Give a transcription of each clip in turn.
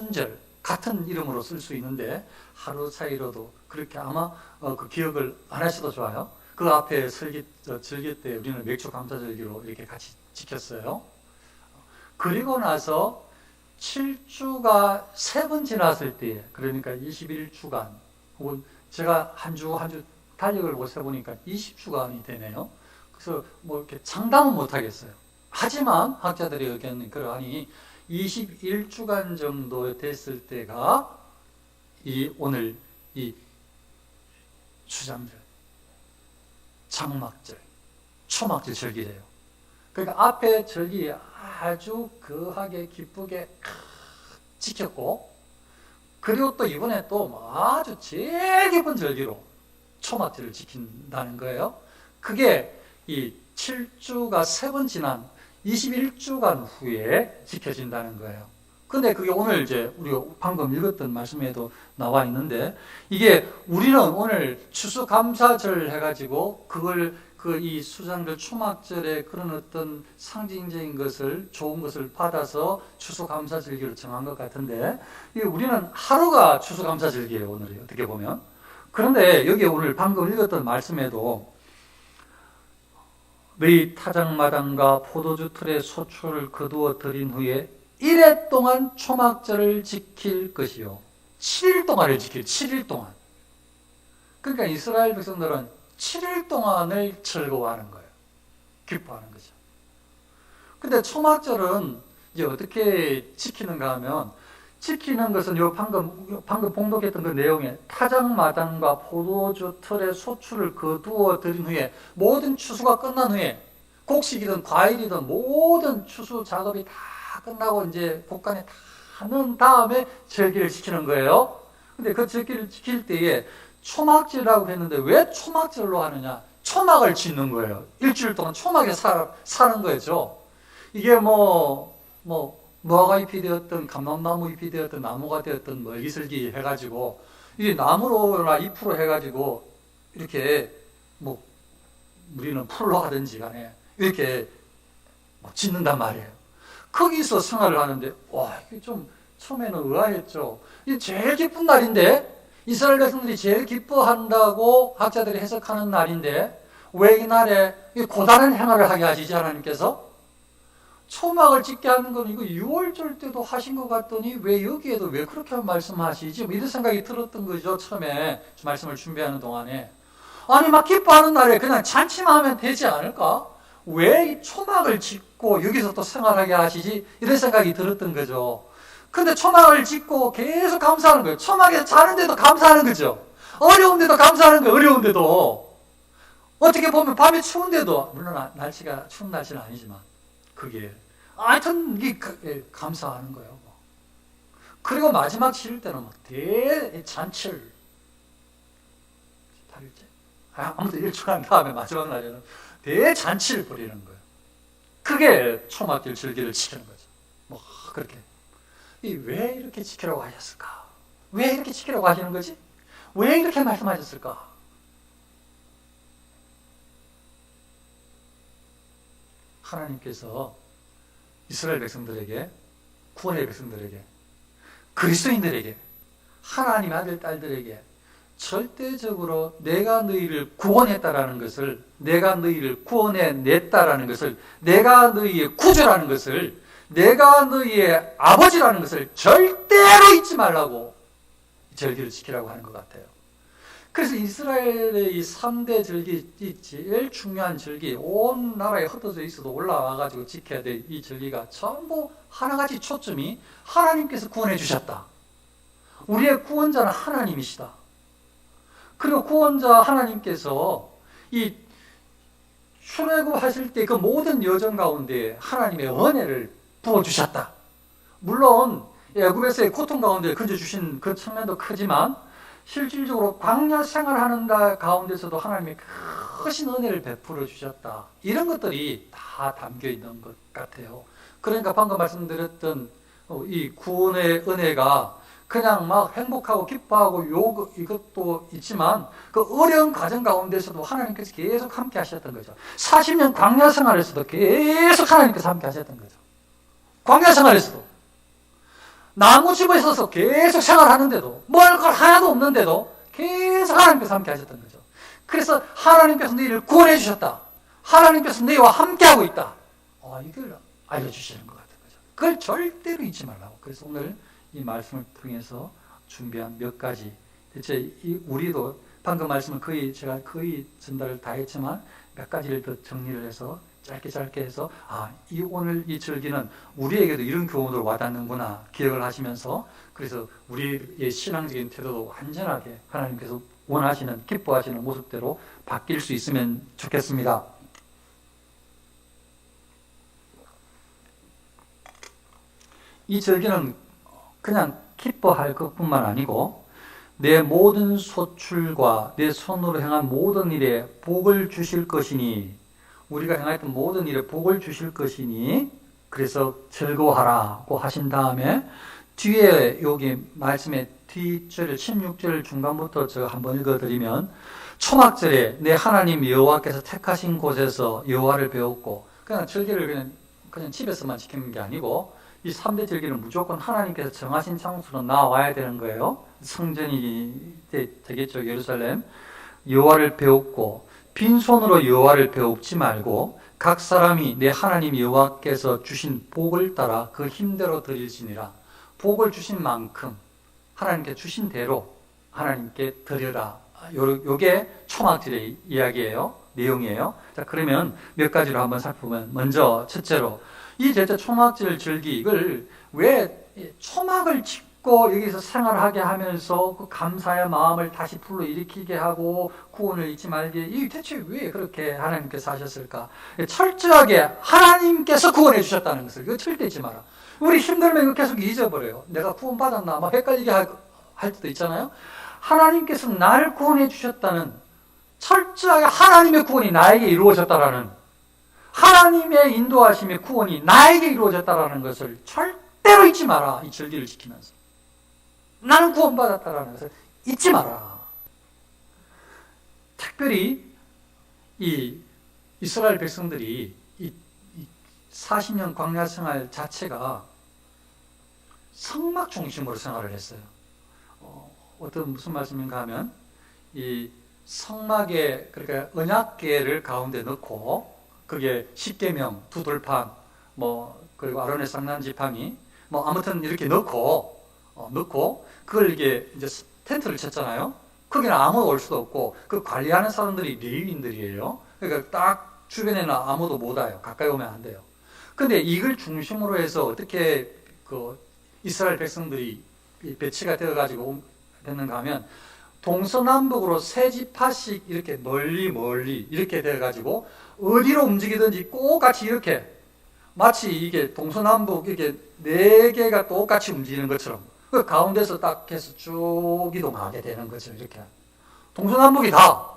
순절 같은 이름으로 쓸 수 있는데 하루 사이로도 그렇게 아마 그 기억을 안 하셔도 좋아요. 그 앞에 절기 때 우리는 맥주 감사절기로 이렇게 같이 지켰어요. 그리고 나서 7주가 3번 지났을 때, 그러니까 21주간, 혹은 제가 한 주 한 주 달력을 못 세보니까 20주간이 되네요. 그래서 뭐 이렇게 장담은 못 하겠어요. 하지만 학자들의 의견은 그러하니 21주간 정도 됐을 때가 오늘 이 수장절, 장막절, 초막절 절기래요. 그러니까 앞에 절기 아주 거하게 기쁘게 지켰고, 그리고 또 이번에 또 아주 제일 기쁜 절기로 초막절을 지킨다는 거예요. 그게 이 7주가 3번 지난 21주간 후에 지켜진다는 거예요. 근데 그게 오늘 이제 우리가 방금 읽었던 말씀에도 나와 있는데, 이게 우리는 오늘 추수감사절 해가지고 그걸 이 수장절 초막절에 그런 어떤 상징적인 것을, 좋은 것을 받아서 추수감사절기로 정한 것 같은데, 우리는 하루가 추수감사절기예요, 오늘이 어떻게 보면. 그런데 여기 오늘 방금 읽었던 말씀에도 너희 타작마당과 포도주 틀에 소출을 거두어 들인 후에 1회 동안 초막절을 지킬 것이요. 7일 동안을 지킬, 7일 동안. 그러니까 이스라엘 백성들은 7일 동안을 즐거워하는 거예요. 기뻐하는 거죠. 근데 초막절은 이제 어떻게 지키는가 하면, 지키는 것은 요 방금 봉독했던 그 내용에 타작마당과 포도주 틀에 소출을 거두어 들인 후에, 모든 추수가 끝난 후에, 곡식이든 과일이든 모든 추수 작업이 다 끝나고 이제 곡간에 다 넣은 다음에 절기를 지키는 거예요. 근데 그 절기를 지킬 때에 초막절이라고 했는데 왜 초막절로 하느냐? 초막을 짓는 거예요. 일주일 동안 초막에 사는 거죠. 이게 무화과 잎이 되었던, 감람나무 잎이 되었던, 나무가 되었던, 이슬기 해가지고, 이게 나무로나 잎으로 해가지고, 이렇게, 우리는 풀로 하든지 간에, 이렇게 짓는단 말이에요. 거기서 생활을 하는데, 와, 이게 좀, 처음에는 의아했죠. 이게 제일 기쁜 날인데, 이스라엘 백성들이 제일 기뻐한다고 학자들이 해석하는 날인데, 왜 이 날에 고단한 행활을 하게 하시지, 하나님께서? 초막을 짓게 하는 건 이거 6월절 때도 하신 것 같더니 왜 여기에도 왜 그렇게 말씀하시지? 이런 생각이 들었던 거죠. 처음에 말씀을 준비하는 동안에. 아니 막 기뻐하는 날에 그냥 잔치만 하면 되지 않을까? 왜 이 초막을 짓고 여기서 또 생활하게 하시지? 이런 생각이 들었던 거죠. 근데 초막을 짓고 계속 감사하는 거예요. 초막에서 자는데도 감사하는 거죠. 어려운데도 감사하는 거예요. 어려운데도. 어떻게 보면 밤에 추운데도, 물론 날씨가 추운 날씨는 아니지만, 그게 하여튼 이게 감사하는 거예요. 그리고 마지막 치를 때는 대잔치를 8일째 아무튼 일주간 다음에 마지막 날에는 대잔치를 벌이는 거예요. 그게 초막절 절기를 지키는 거죠. 그렇게 왜 이렇게 지키라고 하셨을까? 왜 이렇게 지키라고 하시는 거지? 왜 이렇게 말씀하셨을까? 하나님께서 이스라엘 백성들에게, 구원의 백성들에게, 그리스도인들에게, 하나님 아들, 딸들에게 절대적으로 내가 너희를 구원했다라는 것을, 내가 너희를 구원해냈다라는 것을, 내가 너희의 구주라는 것을, 내가 너희의 아버지라는 것을 절대로 잊지 말라고 절기를 지키라고 하는 것 같아요. 그래서 이스라엘의 이 3대 절기, 이 제일 중요한 절기, 온 나라에 흩어져 있어도 올라와가지고 지켜야 될 이 절기가 전부 하나같이 초점이 하나님께서 구원해 주셨다. 우리의 구원자는 하나님이시다. 그리고 구원자 하나님께서 이 출애굽하실 때 그 모든 여정 가운데 하나님의 은혜를 부어주셨다. 물론 애굽에서의 고통 가운데 건져주신 그 측면도 크지만, 실질적으로 광야 생활하는 가운데서도 하나님이 크신 은혜를 베풀어 주셨다. 이런 것들이 다 담겨 있는 것 같아요. 그러니까 방금 말씀드렸던 이 구원의 은혜가 그냥 막 행복하고 기뻐하고 이것도 있지만, 그 어려운 과정 가운데서도 하나님께서 계속 함께 하셨던 거죠. 40년 광야 생활에서도 계속 하나님께서 함께 하셨던 거죠. 광야 생활에서도. 나무집에 있어서 계속 생활하는데도, 먹을 걸 하나도 없는데도 계속 하나님께서 함께 하셨던 거죠. 그래서 하나님께서 너희를 구원해 주셨다. 하나님께서 너희와 함께하고 있다. 이걸 알려주시는 것 같은 거죠. 그걸 절대로 잊지 말라고. 그래서 오늘 이 말씀을 통해서 준비한 몇 가지, 대체 우리도 방금 말씀을 제가 거의 전달을 다 했지만 몇 가지를 더 정리를 해서 짧게 해서 오늘 이 절기는 우리에게도 이런 교훈으로 와닿는구나 기억을 하시면서, 그래서 우리의 신앙적인 태도도 완전하게 하나님께서 원하시는, 기뻐하시는 모습대로 바뀔 수 있으면 좋겠습니다. 이 절기는 그냥 기뻐할 것뿐만 아니고 내 모든 소출과 내 손으로 행한 모든 일에 복을 주실 것이니, 우리가 행했던 모든 일에 복을 주실 것이니 그래서 즐거워하라고 하신 다음에 뒤에 여기 말씀의 뒷절 16절 중간부터 제가 한번 읽어드리면, 초막절에 내 하나님 여호와께서 택하신 곳에서 여호와를 배웠고, 그냥 절기를 그냥 집에서만 지키는 게 아니고 이 3대 절기는 무조건 하나님께서 정하신 장소로 나와야 되는 거예요. 성전이 되겠죠. 예루살렘. 여호와를 배웠고 빈손으로 여호와를 배웁지 말고 각 사람이 내 하나님 여호와께서 주신 복을 따라 그 힘대로 드릴지니라. 복을 주신 만큼 하나님께 주신 대로 하나님께 드려라. 요게 초막절의 이야기예요. 내용이에요. 자, 그러면 몇 가지로 한번 살펴보면, 먼저 첫째로 이 제자 초막절 절기, 이걸 왜 초막을 짓고 여기서 생활하게 하면서 그 감사의 마음을 다시 불러일으키게 하고 구원을 잊지 말게, 이 대체 왜 그렇게 하나님께서 하셨을까? 철저하게 하나님께서 구원해 주셨다는 것을 이거 절대 잊지 마라. 우리 힘들면 이거 계속 잊어버려요. 내가 구원받았나 막 헷갈리게 할 때도 있잖아요. 하나님께서 나를 구원해 주셨다는, 철저하게 하나님의 구원이 나에게 이루어졌다라는, 하나님의 인도하심의 구원이 나에게 이루어졌다라는 것을 절대로 잊지 마라. 이 절기를 지키면서 나는 구원받았다라는 것을 잊지 마라. 특별히 이 이스라엘 백성들이 이 40년 광야 생활 자체가 성막 중심으로 생활을 했어요. 무슨 말씀인가 하면, 이 성막에, 그러니까 언약궤를 가운데 넣고, 그게 십계명, 두 돌판, 그리고 아론의 쌍난 지팡이, 아무튼 이렇게 넣고, 그걸 이제 텐트를 쳤잖아요. 거기는 아무도 올 수도 없고, 그 관리하는 사람들이 레위인들이에요. 그러니까 딱 주변에는 아무도 못 와요. 가까이 오면 안 돼요. 근데 이걸 중심으로 해서 어떻게 이스라엘 백성들이 배치가 되어가지고 됐는가 하면, 동서남북으로 세 지파씩 이렇게 멀리 이렇게 돼가지고 어디로 움직이든지 꼭 같이 이렇게, 마치 이게 동서남북 이렇게 네 개가 똑같이 움직이는 것처럼 그 가운데서 딱 해서 쭉 이동하게 되는 거죠. 이렇게 동서남북이 다.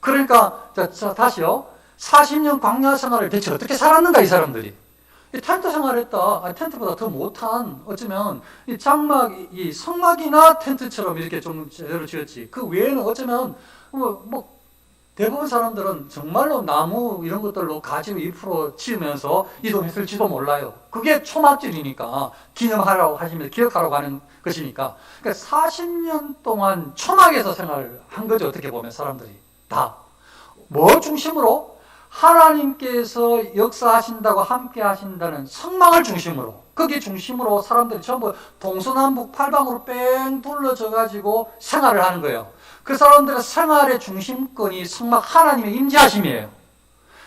그러니까 자 다시요. 40년 광야 생활을 대체 어떻게 살았는가 이 사람들이. 이 텐트 생활했다. 텐트보다 더 못한, 어쩌면 이 장막, 이 성막이나 텐트처럼 이렇게 좀 제대로 지었지. 그 외에는 어쩌면 대부분 사람들은 정말로 나무 이런 것들로 가지고 잎으로 지으면서 이동했을지도 몰라요. 그게 초막절이니까 기념하라고 하시면 기억하라고 하는 것이니까. 그러니까 40년 동안 초막에서 생활을 한 거죠. 어떻게 보면 사람들이 다. 뭐 중심으로? 하나님께서 역사하신다고 함께 하신다는 성막을 중심으로, 거기에 중심으로 사람들이 전부 동서남북 팔방으로 뺑 둘러져 가지고 생활을 하는 거예요. 그 사람들의 생활의 중심권이 성막 하나님의 임재하심이에요.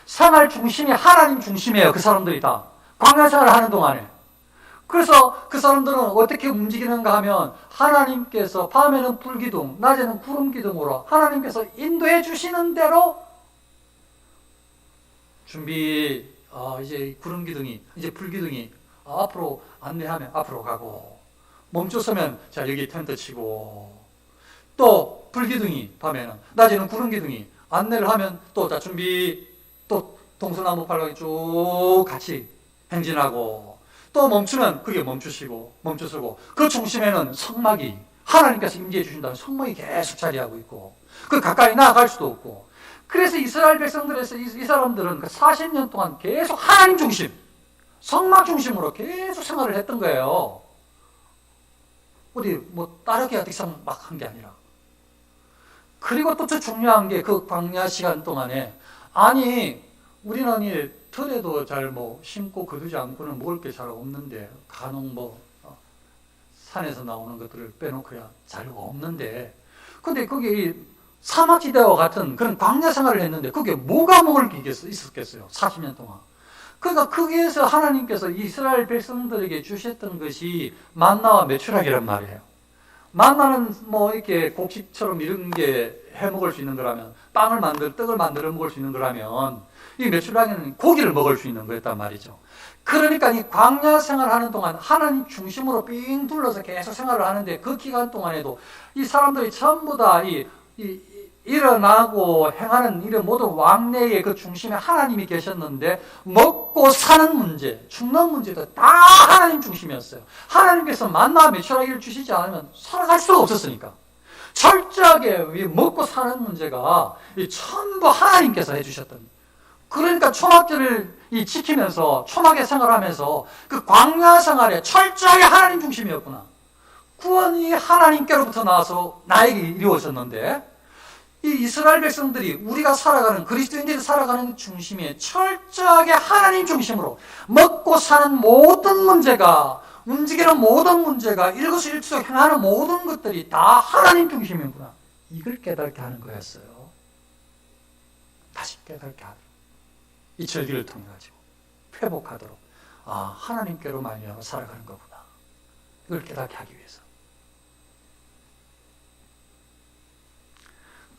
생활 중심이 하나님 중심이에요. 그 사람들이 다 광야 생활을 하는 동안에. 그래서 그 사람들은 어떻게 움직이는가 하면, 하나님께서 밤에는 불기둥, 낮에는 구름기둥으로 하나님께서 인도해 주시는 대로 준비, 이제 구름기둥이, 이제 불기둥이 앞으로 안내하면 앞으로 가고, 멈춰서면 자 여기 텐트 치고, 또 불기둥이 밤에는, 낮에는 구름기둥이 안내를 하면 또 자 준비, 또 동서남북 팔방이 쭉 같이 행진하고, 또 멈추면 그게 멈추시고 그 중심에는 성막이, 하나님께서 임재해 주신다는 성막이 계속 자리하고 있고, 그 가까이 나아갈 수도 없고. 그래서 이스라엘 백성들에서 이 사람들은 그 40년 동안 계속 하나님 중심, 성막 중심으로 계속 생활을 했던 거예요. 어디 뭐 따르게 하듯이 막 한 게 아니라. 그리고 또 더 중요한 게 그 광야 시간 동안에 아니 우리는 이 들에도 잘 뭐 심고 거두지 않고는 먹을 게 잘 없는데 간혹 뭐 산에서 나오는 것들을 빼놓고야 잘 없는데 근데 거기 사막지대와 같은 그런 광야 생활을 했는데 그게 뭐가 먹을 게 있었겠어요? 40년 동안. 그러니까 거기에서 하나님께서 이스라엘 백성들에게 주셨던 것이 만나와 메추라기란 말이에요. 만나는 뭐 이렇게 곡식처럼 이런 게 해 먹을 수 있는 거라면 떡을 만들어 먹을 수 있는 거라면 이 메추라기는 고기를 먹을 수 있는 거였단 말이죠. 그러니까 이 광야 생활하는 동안 하나님 중심으로 삥 둘러서 계속 생활을 하는데 그 기간 동안에도 이 사람들이 전부 다 일어나고 행하는 이런 모든 왕래의 그 중심에 하나님이 계셨는데 먹고 사는 문제, 죽는 문제도 다 하나님 중심이었어요. 하나님께서 만나 메추라기를 주시지 않으면 살아갈 수가 없었으니까. 철저하게 먹고 사는 문제가 전부 하나님께서 해주셨던. 그러니까 초막절을 지키면서 초막의 생활하면서 그 광야 생활에 철저하게 하나님 중심이었구나. 구원이 하나님께로부터 나와서 나에게 이루어졌는데 이 이스라엘 백성들이 우리가 살아가는 그리스도인들이 살아가는 중심에 철저하게 하나님 중심으로 먹고 사는 모든 문제가 움직이는 모든 문제가 일거수일투족 행하는 모든 것들이 다 하나님 중심이구나. 이걸 깨닫게 하는 거였어요. 다시 깨닫게 하도록 이 절기를 통해 가지고 회복하도록 하나님께로 말미암아 살아가는 거구나. 이걸 깨닫게 하기 위해서.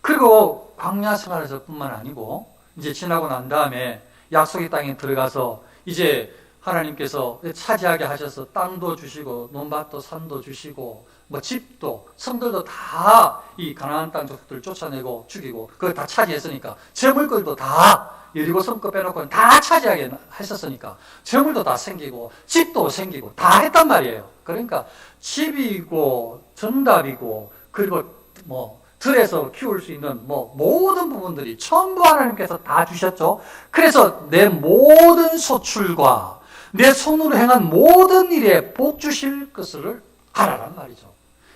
그리고 광야 생활에서뿐만 아니고 이제 지나고 난 다음에 약속의 땅에 들어가서 이제 하나님께서 차지하게 하셔서 땅도 주시고 논밭도 산도 주시고 뭐 집도 성들도 다 이 가나안 땅 족속들 쫓아내고 죽이고 그걸 다 차지했으니까 재물들도 다 여리고 성껏 빼놓고 다 차지하게 했었으니까 재물도 다 생기고 집도 생기고 다 했단 말이에요. 그러니까 집이고 정답이고 그리고 뭐 들에서 키울 수 있는 뭐 모든 부분들이 전부 하나님께서 다 주셨죠. 그래서 내 모든 소출과 내 손으로 행한 모든 일에 복 주실 것을 알아란 말이죠.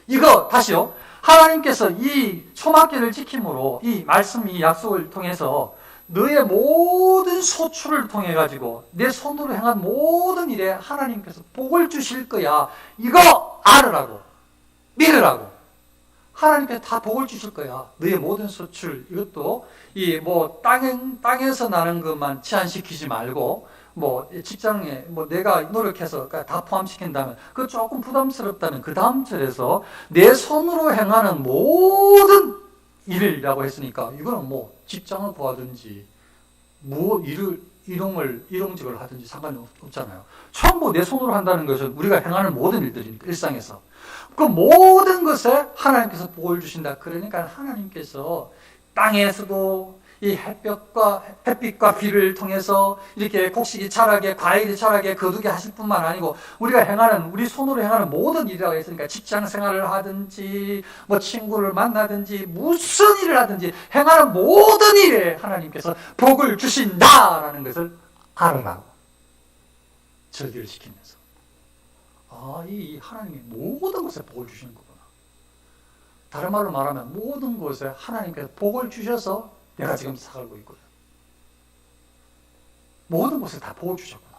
이거 다시요. 하나님께서 이 초막절을 지킴으로 이 말씀, 이 약속을 통해서 너의 모든 소출을 통해 가지고 내 손으로 행한 모든 일에 하나님께서 복을 주실 거야. 이거 알으라고. 믿으라고. 하나님께서 다 복을 주실 거야. 너의 모든 소출, 이것도 땅에서 나는 것만 제한시키지 말고 직장에 내가 노력해서 다 포함시킨다면 그거 조금 부담스럽다면 그 다음 절에서 내 손으로 행하는 모든 일이라고 했으니까 이거는 직장을 구하든지 일용직을 하든지 상관이 없잖아요. 전부 내 손으로 한다는 것은 우리가 행하는 모든 일들이니까 일상에서 그 모든 것에 하나님께서 복을 주신다. 그러니까 하나님께서 땅에서도 이 햇빛과 비를 통해서 이렇게 곡식이 자라게 과일이 자라게 거두게 하실 뿐만 아니고 우리가 우리 손으로 행하는 모든 일이라고 했으니까 직장 생활을 하든지 친구를 만나든지 무슨 일을 하든지 행하는 모든 일에 하나님께서 복을 주신다라는 것을 알으라고 절기를 시키면서 이 하나님이 모든 것에 복을 주시는 거구나. 다른 말로 말하면 모든 것에 하나님께서 복을 주셔서 내가 지금 살고 있고요. 모든 곳에 다 복을 주셨구나.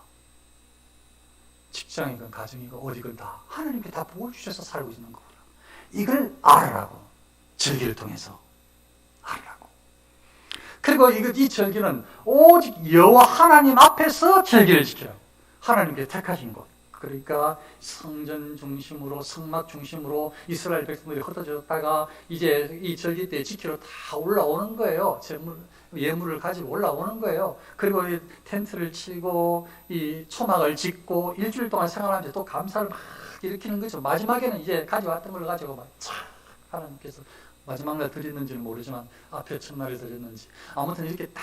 직장이건 가정이건 어디건 다 하나님께 다 복을 주셔서 살고 있는 거구나. 이걸 알으라고. 절기를 통해서 알으라고. 그리고 이 절기는 오직 여호와 하나님 앞에서 절기를 지켜요. 하나님께 택하신 곳. 그러니까 성전 중심으로 성막 중심으로 이스라엘 백성들이 흩어졌다가 이제 이 절기 때 지키러 다 올라오는 거예요. 예물을 가지고 올라오는 거예요. 그리고 이 텐트를 치고 이 초막을 짓고 일주일 동안 생활하면서 또 감사를 막 일으키는 거죠. 마지막에는 이제 가져왔던 걸 가지고 하나님께서 마지막 날 드렸는지는 모르지만 앞에 첫날에 드렸는지 아무튼 이렇게 다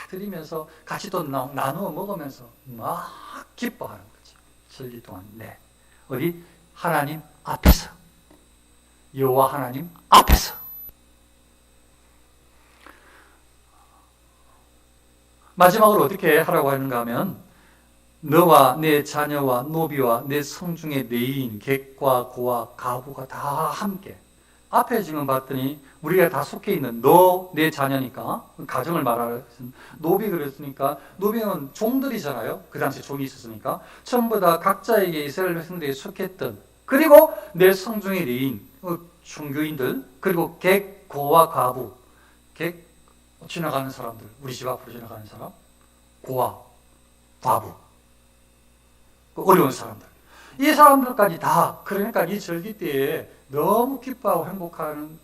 드리면서 같이 또 나누어 먹으면서 막 기뻐하는 거예요. 절기 동안 어디? 하나님 앞에서 여호와 하나님 앞에서 마지막으로 어떻게 하라고 하는가 하면 너와 내 자녀와 노비와 내 성중의 내인, 객과 고와 가부가 다 함께. 앞에 지금 봤더니 우리가 다 속해 있는 너, 내 자녀니까 가정을 말하는 노비 그랬으니까 노비는 종들이잖아요. 그 당시 종이 있었으니까 전부 다 각자에게 이스라엘 백성들이 속했던, 그리고 내 성중의 내인, 종교인들, 그리고 객, 고와 가부. 객, 지나가는 사람들, 우리 집 앞으로 지나가는 사람, 고와 과부, 어려운 사람들, 이 사람들까지 다. 그러니까 이 절기 때에 너무 기뻐하고 행복한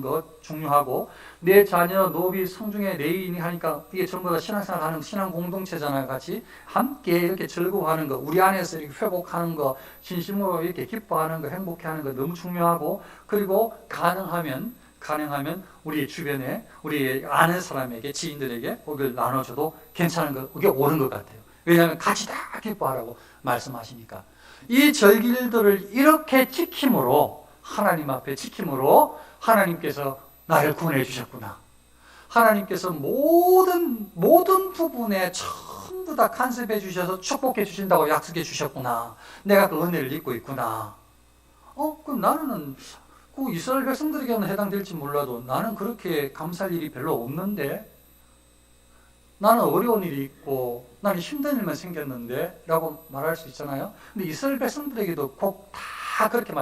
것 중요하고, 내 자녀, 노비, 성중의 내인이 하니까 이게 전부 다 신앙생활 하는 신앙 공동체잖아요. 같이 함께 이렇게 즐거워하는 거, 우리 안에서 이렇게 회복하는 거, 진심으로 이렇게 기뻐하는 거, 행복해하는 거 너무 중요하고, 그리고 가능하면 우리 주변에 우리 아는 사람에게, 지인들에게 그걸 나눠줘도 괜찮은 거, 그게 옳은 것 같아요. 왜냐하면 같이 다 기뻐하라고 말씀하시니까. 이 절기들을 이렇게 지킴으로, 하나님 앞에 지킴으로 하나님께서 나를 구원해 주셨구나. 하나님께서 모든 부분에 전부 다 간섭해 주셔서 축복해 주신다고 약속해 주셨구나. 내가 그 은혜를 입고 있구나. 그럼 나는 그 이스라엘 백성들에게는 해당될지 몰라도 나는 그렇게 감사할 일이 별로 없는데, 나는 어려운 일이 있고 나는 힘든 일만 생겼는데 라고 말할 수 있잖아요. 근데 이스라엘 백성들에게도 꼭 다 그렇게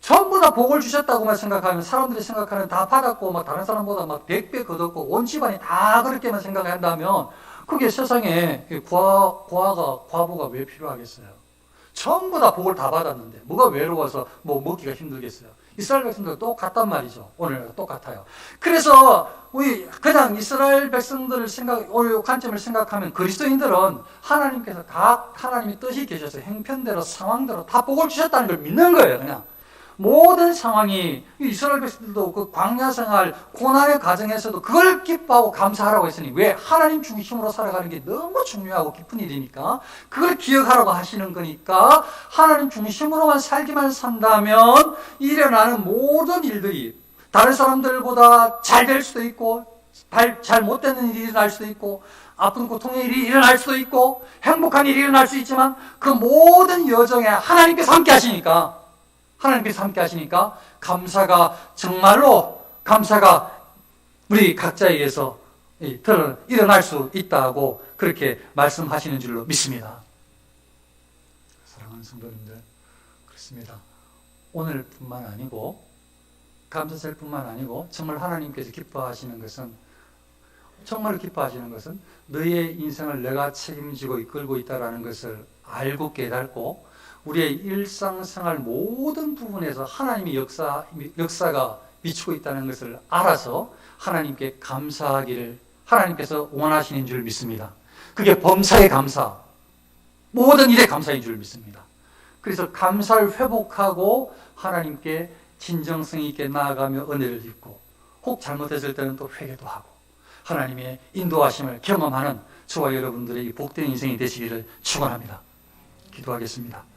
전부 다 복을 주셨다고만 생각하면, 사람들이 생각하는 다 받았고 막 다른 사람보다 막 100배 거뒀고 온 집안이 다 그렇게만 생각한다면, 그게 세상에 과부가 왜 필요하겠어요? 전부 다 복을 다 받았는데 뭐가 외로워서 뭐 먹기가 힘들겠어요? 이스라엘 백성들도 똑같단 말이죠. 오늘 똑같아요. 그래서 우리 그냥 이스라엘 백성들을 관점을 생각하면, 그리스도인들은 하나님께서 다 하나님의 뜻이 계셔서 형편대로 상황대로 다 복을 주셨다는 걸 믿는 거예요. 그냥 모든 상황이, 이스라엘 백성들도 그 광야 생활, 고난의 과정에서도 그걸 기뻐하고 감사하라고 했으니, 왜? 하나님 중심으로 살아가는 게 너무 중요하고 깊은 일이니까 그걸 기억하라고 하시는 거니까, 하나님 중심으로만 살기만 산다면 일어나는 모든 일들이 다른 사람들보다 잘 될 수도 있고, 잘 못 되는 일이 일어날 수도 있고, 아픈 고통의 일이 일어날 수도 있고, 행복한 일이 일어날 수 있지만, 그 모든 여정에 하나님께서 함께 하시니까, 정말로 감사가 우리 각자에게서 일어날 수 있다고 그렇게 말씀하시는 줄로 믿습니다. 사랑하는 성도님들, 그렇습니다. 오늘뿐만 아니고, 감사절뿐만 아니고, 정말 하나님께서 기뻐하시는 것은, 너의 인생을 내가 책임지고 이끌고 있다는 것을 알고 깨닫고, 우리의 일상생활 모든 부분에서 하나님의 역사가 미치고 있다는 것을 알아서 하나님께 감사하기를 하나님께서 원하시는 줄 믿습니다. 그게 범사의 감사, 모든 일의 감사인 줄 믿습니다. 그래서 감사를 회복하고 하나님께 진정성 있게 나아가며 은혜를 입고, 혹 잘못했을 때는 또 회개도 하고 하나님의 인도하심을 경험하는 저와 여러분들의 복된 인생이 되시기를 축원합니다. 기도하겠습니다.